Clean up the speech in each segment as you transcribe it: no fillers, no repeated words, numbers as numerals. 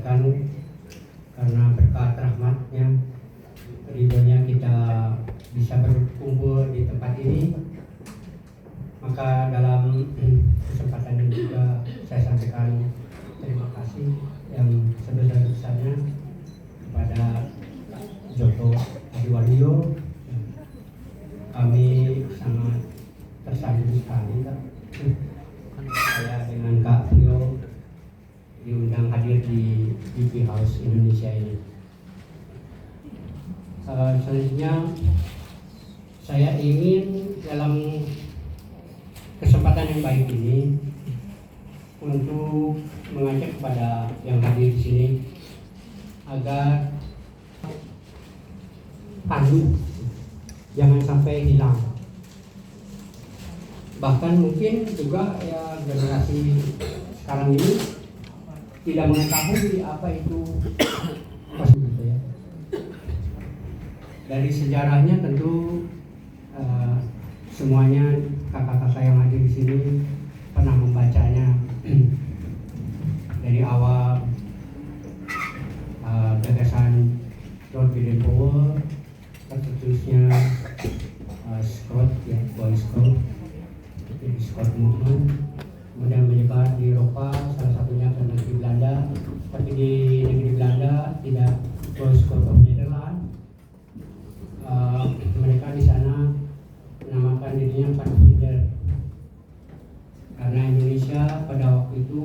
panjatkan karena berkat rahmatnya, ridhonya kita bisa berkumpul di tempat ini. Maka dalam kesempatan ini juga saya sampaikan terima kasih yang sebesar-besarnya kepada Joko Adiwaluyo. Kami sangat tersanjung sekali Kak. Saya dengan Kak Frio diundang hadir di BP House Indonesia ini. Selanjutnya saya ingin dalam kesempatan yang baik ini untuk mengajak kepada yang hadir di sini agar pandu jangan sampai hilang. Bahkan mungkin juga ya generasi sekarang ini tidak mengetahui apa itu gitu ya. Dari sejarahnya tentu semuanya kakak-kakak yang hadir di sini pernah membacanya dari awal gagasan Lord Baden-Powell, tercetusnya Scott ya, Boy Scout, jadi Scott Movement, kemudian menyebar di Eropa, salah satunya ke negeri Belanda. Tapi di negeri Belanda tidak Boy Scout of Netherlands, mereka di sana menamakan dirinya Pathfinder, karena Indonesia pada waktu itu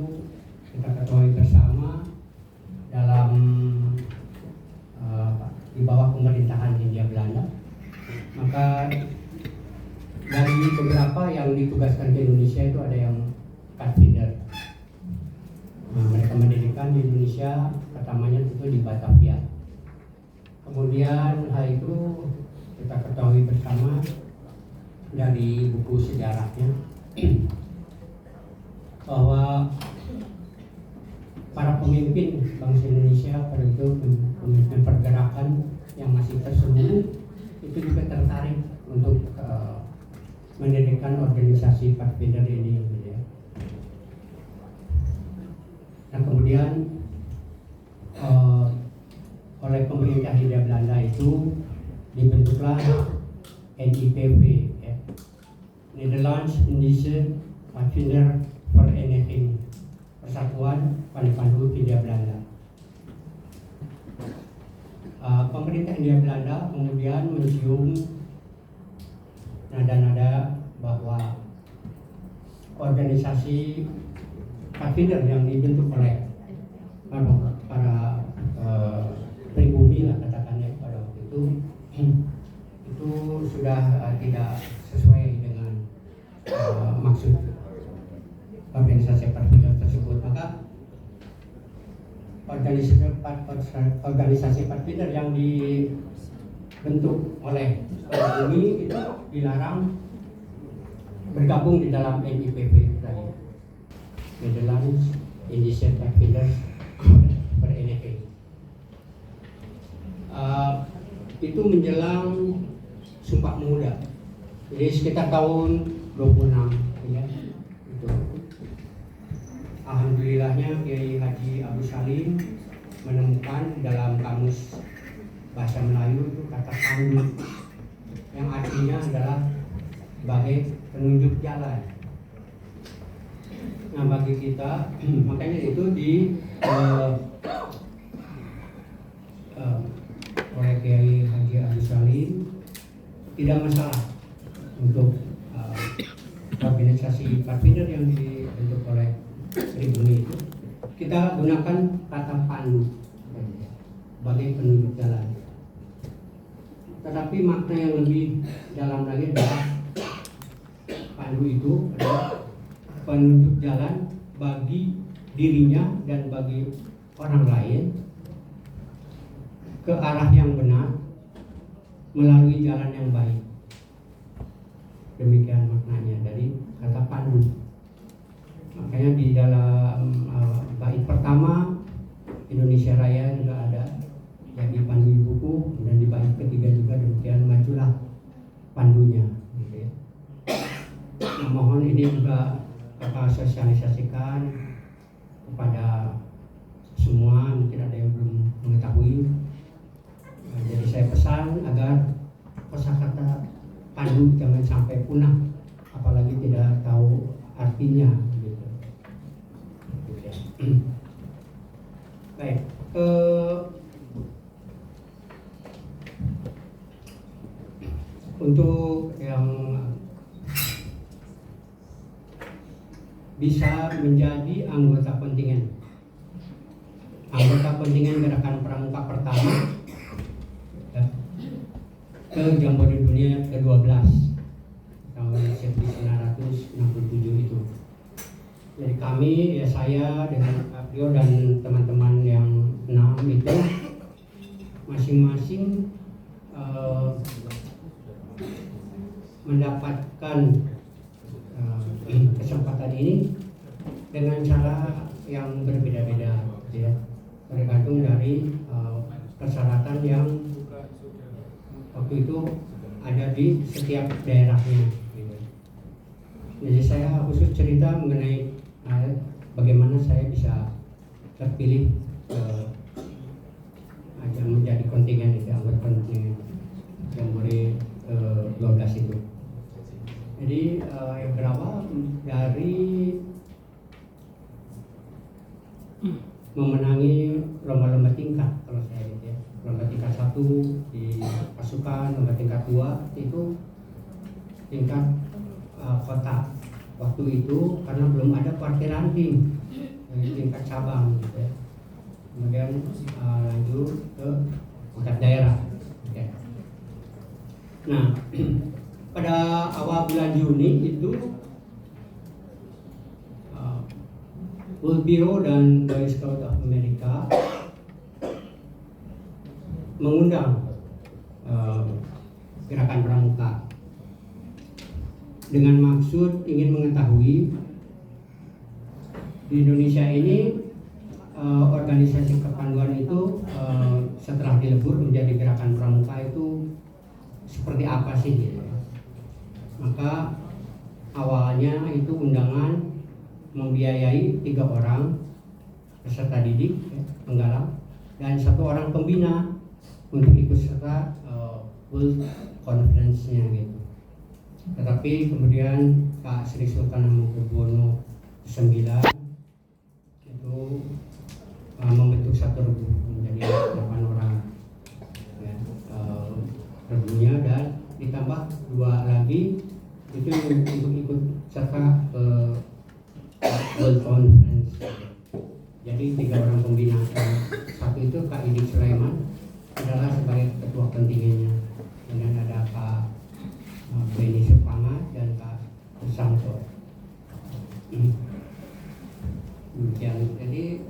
kita ketahui bersama dalam di bawah pemerintahan Hindia Belanda. Maka dari beberapa yang ditugaskan ke Indonesia itu ada yang Pathfinder. Mereka mendirikan di Indonesia, pertamanya itu di Batavia. Kemudian hal itu kita ketahui bersama dari buku sejarahnya bahwa para pemimpin bangsa Indonesia pada itu, pemimpin pergerakan yang masih tersembunyi itu juga tertarik untuk mendirikan organisasi Pathfinder ini gitu ya. Nah kemudian oleh pemerintah Hindia Belanda itu dibentuklah NIPW ya, Netherlands Indische Pathfinder Vereniging, Persatuan Pandu Hindia Belanda. Pemerintah Hindia Belanda kemudian mencium nada-nada bahwa organisasi Pathfinder yang dibentuk oleh para pribumi lah katakannya pada waktu itu sudah tidak sesuai dengan maksud organisasi Pathfinder tersebut. Maka organisasi Pathfinder yang dibentuk oleh pribumi itu dilarang bergabung di dalam NIPW tadi, Netherlands Indische Pathfinder Vereniging. Itu menjelang Sumpah Pemuda, jadi sekitar tahun 26 ya. Itu alhamdulillahnya Kiai Haji Abu Salim menemukan dalam kamus bahasa Melayu itu kata pandu yang artinya adalah sebagai penunjuk jalan. Nah bagi kita makanya itu oleh Kiai Haji Abu Salim tidak masalah untuk organisasi Pathfinder yang dibentuk oleh pribumi itu kita gunakan kata pandu sebagai penunjuk jalan. Tetapi makna yang lebih dalam lagi adalah pandu itu adalah penunjuk jalan bagi dirinya dan bagi orang lain ke arah yang benar melalui jalan yang baik. Demikian maknanya dari kata pandu. Makanya di dalam bait pertama Indonesia Raya juga ada yang dipandu di buku, dan di bait ketiga juga demikian, majulah pandunya gitu ya. Nah, mohon ini juga Bapak sosialisasikan kepada semua mungkin ada yang belum mengetahui. Jadi saya pesan agar kosakata Pandu jangan sampai punah, apalagi tidak tahu artinya gitu. Baik, untuk yang bisa menjadi anggota kontingen Gerakan Pramuka pertama ya, ke Jambore Dunia ke-12 tahun 1967 itu. Jadi kami, ya saya dengan Kaprio dan teman-teman yang 6 itu masing-masing mendapatkan kesempatan ini dengan cara yang berbeda-beda, ya, tergantung dari persyaratan yang waktu itu ada di setiap daerahnya. Jadi saya khusus cerita mengenai bagaimana saya bisa terpilih menjadi kontingen itu, anggota kontingen Jambore 12 itu. Jadi yang berawal dari memenangi lomba-lomba tingkat, kalau saya lihat ya, lomba tingkat 1 di pasukan, lomba tingkat 2 itu tingkat kota waktu itu, karena belum ada partai ranting tingkat cabang gitu ya. Kemudian lanjut ke tingkat daerah. Okay. Nah, pada awal bulan Juni itu World Bureau dan Boy Scout of America mengundang Gerakan Pramuka dengan maksud ingin mengetahui di Indonesia ini organisasi kepanduan itu setelah dilebur menjadi Gerakan Pramuka itu seperti apa sih gitu. Maka awalnya itu undangan membiayai 3 orang peserta didik, ya, penggalang, dan 1 orang pembina untuk ikut serta World Conference-nya gitu. Tetapi kemudian Pak Sri Sultan Hamengkubuwono IX itu membentuk 1 regu menjadi 8 orang ya, regunya, dan ditambah 2 lagi itu untuk ikut serta ke World Conference. Jadi 3 orang pembina, 1 itu Kak Idik Sulaiman adalah sebagai ketua kontingennya, kemudian ada Pak Beni Supangat dan Pak Susanto. Jadi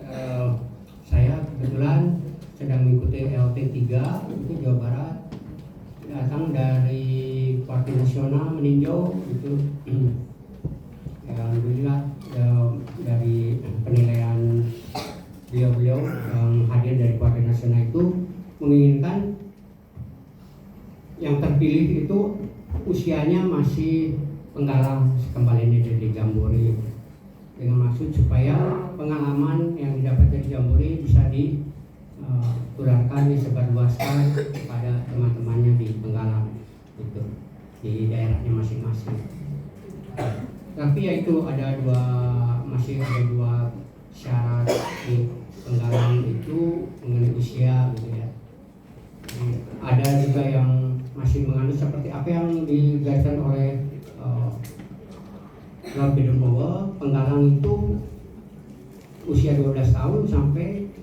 saya kebetulan sedang mengikuti LT3 itu Jawa Barat, datang dari Partai Nasional meninjau itu. Alhamdulillah dari penilaian beliau-beliau yang hadir dari Partai Nasional itu menginginkan yang terpilih itu usianya masih penggalang kembali dari Jambore, dengan maksud supaya pengalaman yang didapat dari Jambore bisa ditularkan, disebarluaskan kepada teman-temannya di penggalang itu di daerahnya masing-masing. Tapi ya itu masih ada 2 syarat di penggalang itu mengenai usia gitu ya. Ada juga yang masih menganut seperti apa yang digariskan oleh Lord Baden-Powell, penggalang itu usia 12 tahun sampai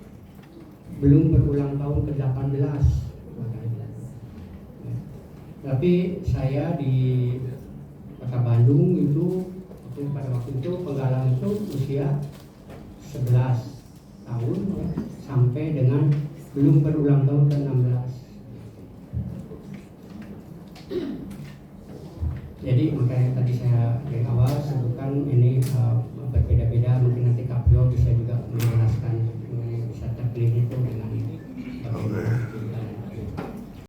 belum berulang tahun ke-18. Tapi saya di Kota Bandung itu pada waktu itu penggalang itu usia 11 tahun ya, sampai dengan belum berulang tahun ke-16. Jadi makanya tadi saya dari awal sebutkan ini berbeda-beda, mungkin nanti Kaprio bisa